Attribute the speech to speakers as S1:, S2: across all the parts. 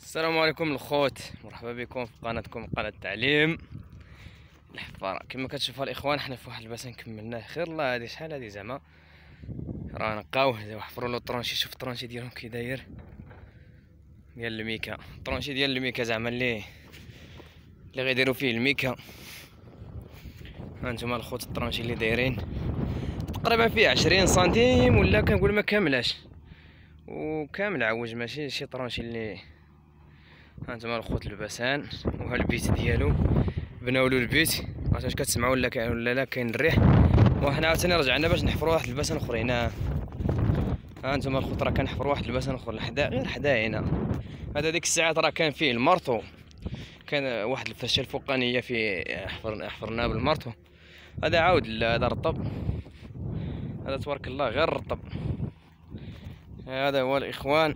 S1: السلام عليكم الخوت، مرحبا بكم في قناتكم قناة التعليم الحفارة. كما كتشوفوا الاخوان، حنا في واحد الباسان كملناه خير الله. هادي شحال هادي زعما راه نقاوه، وحفروا له الطرونشي. شوف الطرونشي ديالهم كي داير، ديال الميكا. الطرونشي ديال الميكا زعما اللي غيديروا فيه الميكا. هانتوما الخوت الطرونشي اللي دايرين تقريبا فيه 20 سنتيم، ولا كنقول ما كاملاش، وكامل عوج، ماشي شي طرونشي اللي. هانتوما الخوت الباسان، وها البيت ديالو بناولو البيت. واش كتسمعوا ولا لا كاين الريح. وحنا عاوتاني رجعنا باش نحفروا واحد الباسان اخرين. هانتوما الخوت راه كنحفروا واحد الباسان اخر لحدا، غير حدا هنا. هذا ديك الساعات راه كان فيه المرطو، كان واحد الفرشه الفوقانيه فيه حفرناه بالمرطو. هذا عاود لا، هذا رطب، هذا تبارك الله غير رطب. هذا هو الاخوان.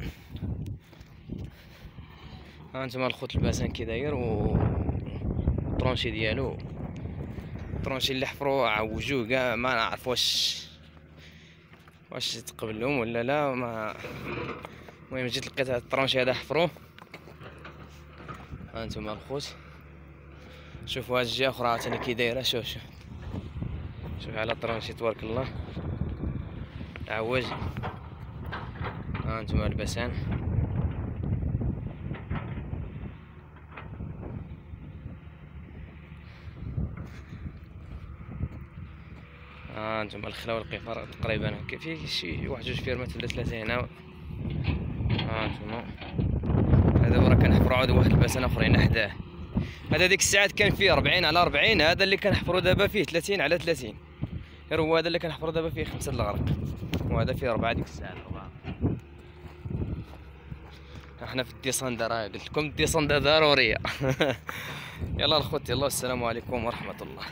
S1: هانتوما الخوت الباسان كي داير، و الطرونشي ديالو، الطرونشي اللي حفروا عوجوه كاع. ما نعرف واش تقبلهم ولا لا. ما المهم جيت لقيت هاد الطرونشي هذا حفروه. هانتوما الخوت شوفوا هاد الجهه اخرى عاوتاني كي دايره. شوف على الطرونشي تبارك الله عوج. هانتوما الباسان. هانتوما الخلا والقفار تقريبا فيه شي واحد جوج فيرمات ولا ثلاثه هنا. هانتوما هذا راه كنحفروا عاد واحد الباسان اخرين حداه. هذا ديك الساعات كان فيه 40 على 40، هذا اللي كنحفروا دابا فيه 30 على 30. غير هو هذا اللي كنحفروا دابا فيه 5 الغرق، وهذا فيه 4 ديك الساعات 4. احنا في الديساندا، راه قلت لكم الديساندا ضروريه. يلا الخوت، يلا السلام عليكم ورحمه الله.